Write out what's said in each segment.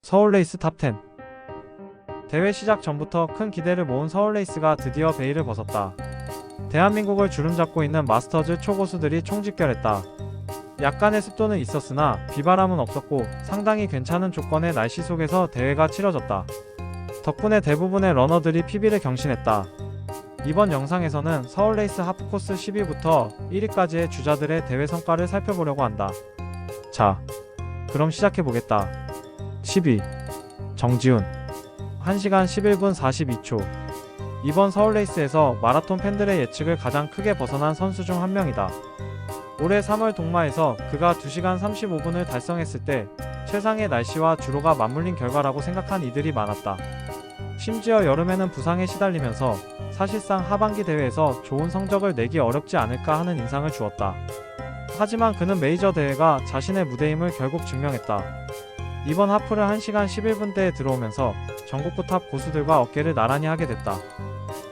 서울레이스 탑10. 대회 시작 전부터 큰 기대를 모은 서울레이스가 드디어 베일을 벗었다. 대한민국을 주름잡고 있는 마스터즈 초고수들이 총집결했다. 약간의 습도는 있었으나 비바람은 없었고 상당히 괜찮은 조건의 날씨 속에서 대회가 치러졌다. 덕분에 대부분의 러너들이 PB를 경신했다. 이번 영상에서는 서울레이스 하프코스 10위부터 1위까지의 주자들의 대회 성과를 살펴보려고 한다. 자, 그럼 시작해보겠다. 10위 정지훈 1시간 11분 42초. 이번 서울레이스에서 마라톤 팬들의 예측을 가장 크게 벗어난 선수 중 한 명이다. 올해 3월 동마에서 그가 2시간 35분을 달성했을 때 최상의 날씨와 주로가 맞물린 결과라고 생각한 이들이 많았다. 심지어 여름에는 부상에 시달리면서 사실상 하반기 대회에서 좋은 성적을 내기 어렵지 않을까 하는 인상을 주었다. 하지만 그는 메이저 대회가 자신의 무대임을 결국 증명했다. 이번 하프를 1시간 11분대에 들어오면서 전국구 탑 고수들과 어깨를 나란히 하게 됐다.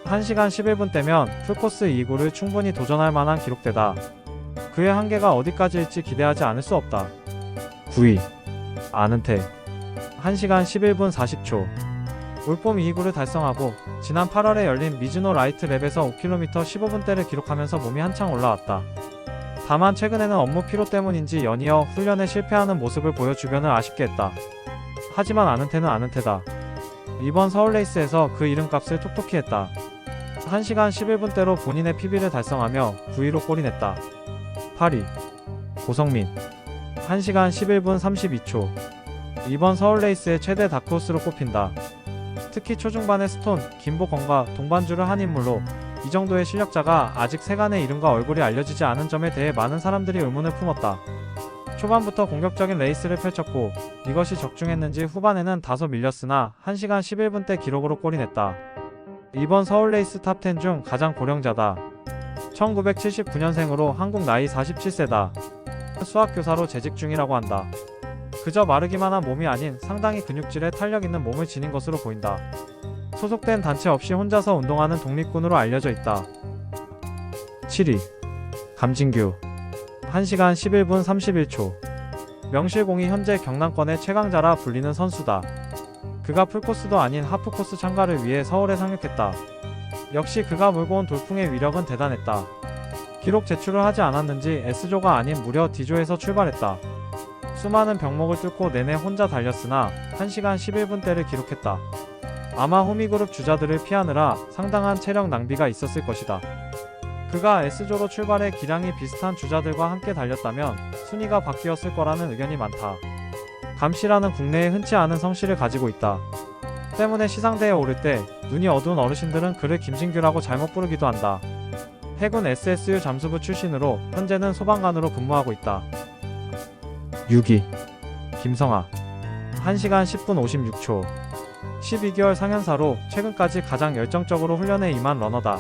1시간 11분대면 풀코스 2구를 충분히 도전할 만한 기록대다. 그의 한계가 어디까지일지 기대하지 않을 수 없다. 9위 안은태 1시간 11분 40초. 올봄 2구를 달성하고 지난 8월에 열린 미즈노 라이트 랩에서 5km 15분대를 기록하면서 몸이 한창 올라왔다. 다만 최근에는 업무 피로 때문인지 연이어 훈련에 실패하는 모습을 보여 주변을 아쉽게 했다. 하지만 안은태는 안은태다. 이번 서울레이스에서 그 이름값을 톡톡히 했다. 1시간 11분대로 본인의 PB를 달성하며 9위로 골인했다. 8위 고성민 1시간 11분 32초. 이번 서울레이스의 최대 다크호스로 꼽힌다. 특히 초중반의 스톤, 김보건과 동반주를 한 인물로 이 정도의 실력자가 아직 세간의 이름과 얼굴이 알려지지 않은 점에 대해 많은 사람들이 의문을 품었다. 초반부터 공격적인 레이스를 펼쳤고 이것이 적중했는지 후반에는 다소 밀렸으나 1시간 11분대 기록으로 골인했다. 이번 서울레이스 탑10 중 가장 고령자다. 1979년생으로 한국 나이 47세다. 수학교사로 재직 중이라고 한다. 그저 마르기만 한 몸이 아닌 상당히 근육질에 탄력 있는 몸을 지닌 것으로 보인다. 소속된 단체 없이 혼자서 운동하는 독립군으로 알려져 있다. 7위 감진규 1시간 11분 31초. 명실공히 현재 경남권의 최강자라 불리는 선수다. 그가 풀코스도 아닌 하프코스 참가를 위해 서울에 상륙했다. 역시 그가 몰고 온 돌풍의 위력은 대단했다. 기록 제출을 하지 않았는지 S조가 아닌 무려 D조에서 출발했다. 수많은 병목을 뚫고 내내 혼자 달렸으나 1시간 11분대를 기록했다. 아마 호미그룹 주자들을 피하느라 상당한 체력 낭비가 있었을 것이다. 그가 S조로 출발해 기량이 비슷한 주자들과 함께 달렸다면 순위가 바뀌었을 거라는 의견이 많다. 감씨라는 국내에 흔치 않은 성씨를 가지고 있다. 때문에 시상대에 오를 때 눈이 어두운 어르신들은 그를 김진규라고 잘못 부르기도 한다. 해군 SSU 잠수부 출신으로 현재는 소방관으로 근무하고 있다. 6위 김성아 1시간 10분 56초. 12개월 상현사로 최근까지 가장 열정적으로 훈련에 임한 러너다.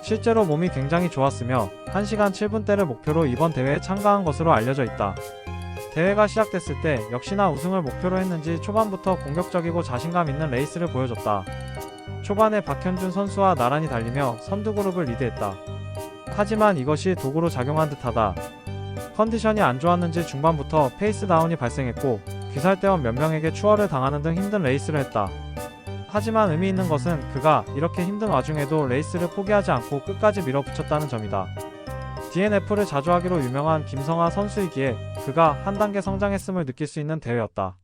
실제로 몸이 굉장히 좋았으며 1시간 7분대를 목표로 이번 대회에 참가한 것으로 알려져 있다. 대회가 시작됐을 때 역시나 우승을 목표로 했는지 초반부터 공격적이고 자신감 있는 레이스를 보여줬다. 초반에 박현준 선수와 나란히 달리며 선두그룹을 리드했다. 하지만 이것이 도구로 작용한 듯하다. 컨디션이 안 좋았는지 중반부터 페이스 다운이 발생했고 귀살대원 몇 명에게 추월을 당하는 등 힘든 레이스를 했다. 하지만 의미 있는 것은 그가 이렇게 힘든 와중에도 레이스를 포기하지 않고 끝까지 밀어붙였다는 점이다. DNF를 자주 하기로 유명한 김성아 선수이기에 그가 한 단계 성장했음을 느낄 수 있는 대회였다.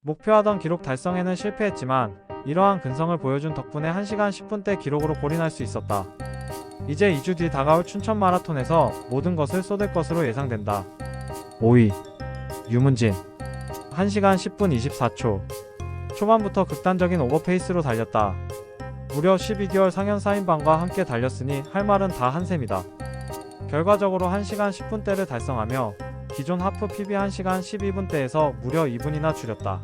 목표하던 기록 달성에는 실패했지만 이러한 근성을 보여준 덕분에 1시간 10분대 기록으로 골인할 수 있었다. 이제 2주 뒤 다가올 춘천 마라톤에서 모든 것을 쏟을 것으로 예상된다. 5위 유문진 1시간 10분 24초. 초반부터 극단적인 오버페이스로 달렸다. 무려 12개월 상현사인방과 함께 달렸으니 할 말은 다 한셈이다. 결과적으로 1시간 10분대를 달성하며 기존 하프 PB 1시간 12분대에서 무려 2분이나 줄였다.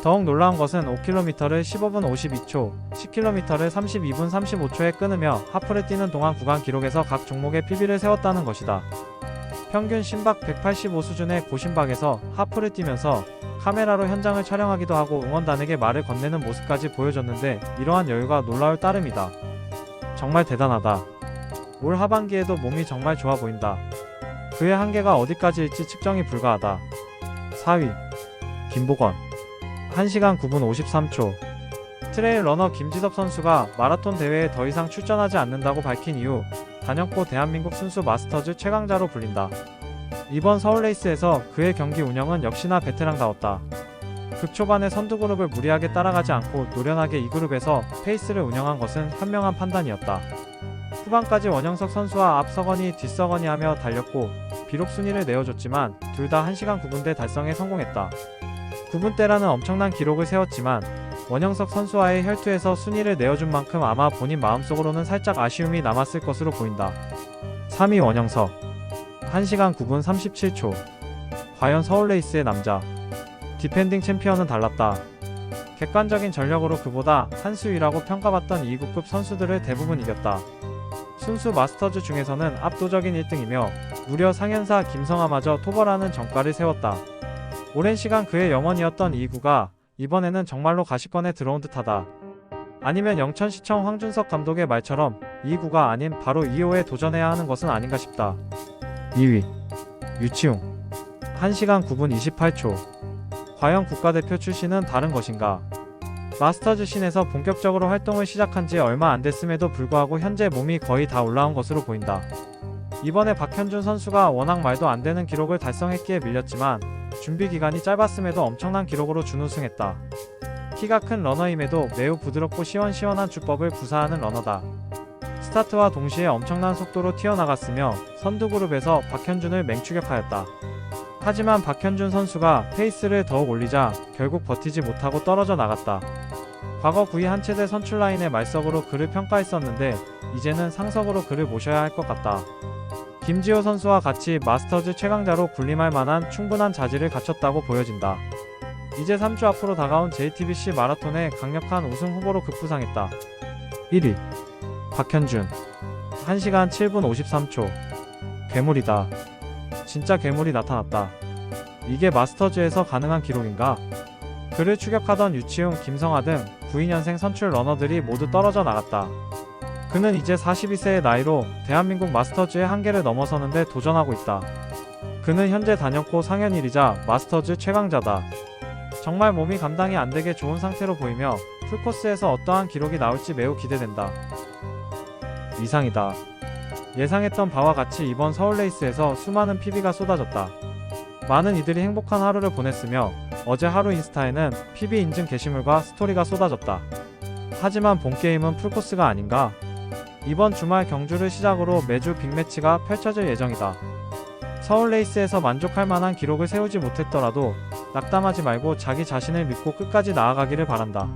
더욱 놀라운 것은 5km를 15분 52초, 10km를 32분 35초에 끊으며 하프를 뛰는 동안 구간 기록에서 각 종목의 PB를 세웠다는 것이다. 평균 심박 185 수준의 고심박에서 하프를 뛰면서 카메라로 현장을 촬영하기도 하고 응원단에게 말을 건네는 모습까지 보여줬는데 이러한 여유가 놀라울 따름이다. 정말 대단하다. 올 하반기에도 몸이 정말 좋아 보인다. 그의 한계가 어디까지일지 측정이 불가하다. 4위 김보건 1시간 9분 53초. 트레일 러너 김지섭 선수가 마라톤 대회에 더 이상 출전하지 않는다고 밝힌 이후 단연코 대한민국 순수 마스터즈 최강자로 불린다. 이번 서울레이스에서 그의 경기 운영은 역시나 베테랑다웠다. 극초반에 선두그룹을 무리하게 따라가지 않고 노련하게 2그룹에서 페이스를 운영한 것은 현명한 판단이었다. 후반까지 원영석 선수와 앞서거니 뒤서거니 하며 달렸고 비록 순위를 내어줬지만 둘 다 1시간 9분대 달성에 성공했다. 9분대라는 엄청난 기록을 세웠지만 원영석 선수와의 혈투에서 순위를 내어준 만큼 아마 본인 마음속으로는 살짝 아쉬움이 남았을 것으로 보인다. 3위 원영석 1시간 9분 37초. 과연 서울레이스의 남자 디펜딩 챔피언은 달랐다. 객관적인 전력으로 그보다 한 수 위라고 평가받던 2구급 선수들을 대부분 이겼다. 순수 마스터즈 중에서는 압도적인 1등이며 무려 상현사 김성아마저 토벌하는 정가를 세웠다. 오랜 시간 그의 영원이었던 2구가 이번에는 정말로 가시권에 들어온 듯하다. 아니면 영천시청 황준석 감독의 말처럼 2구가 아닌 바로 2호에 도전해야 하는 것은 아닌가 싶다. 2위 유치웅 1시간 9분 28초. 과연 국가대표 출신은 다른 것인가? 마스터즈 씬에서 본격적으로 활동을 시작한 지 얼마 안 됐음에도 불구하고 현재 몸이 거의 다 올라온 것으로 보인다. 이번에 박현준 선수가 워낙 말도 안 되는 기록을 달성했기에 밀렸지만 준비 기간이 짧았음에도 엄청난 기록으로 준우승했다. 키가 큰 러너임에도 매우 부드럽고 시원시원한 주법을 구사하는 러너다. 스타트와 동시에 엄청난 속도로 튀어나갔으며 선두그룹에서 박현준을 맹추격하였다. 하지만 박현준 선수가 페이스를 더욱 올리자 결국 버티지 못하고 떨어져 나갔다. 과거 9위 한체대 선출라인의 말석으로 그를 평가했었는데 이제는 상석으로 그를 모셔야 할 것 같다. 김지호 선수와 같이 마스터즈 최강자로 군림할 만한 충분한 자질을 갖췄다고 보여진다. 이제 3주 앞으로 다가온 JTBC 마라톤의 강력한 우승 후보로 급부상했다. 1위 박현준 1시간 7분 53초. 괴물이다. 진짜 괴물이 나타났다. 이게 마스터즈에서 가능한 기록인가? 그를 추격하던 유치웅, 김성아 등 92년생 선출 러너들이 모두 떨어져 나갔다. 그는 이제 42세의 나이로 대한민국 마스터즈의 한계를 넘어서는데 도전하고 있다. 그는 현재 단연코 상현 1위자 마스터즈 최강자다. 정말 몸이 감당이 안 되게 좋은 상태로 보이며 풀코스에서 어떠한 기록이 나올지 매우 기대된다. 이상이다. 예상했던 바와 같이 이번 서울레이스에서 수많은 PB가 쏟아졌다. 많은 이들이 행복한 하루를 보냈으며 어제 하루 인스타에는 PB 인증 게시물과 스토리가 쏟아졌다. 하지만 본게임은 풀코스가 아닌가? 이번 주말 경주를 시작으로 매주 빅매치가 펼쳐질 예정이다. 서울레이스에서 만족할 만한 기록을 세우지 못했더라도 낙담하지 말고 자기 자신을 믿고 끝까지 나아가기를 바란다.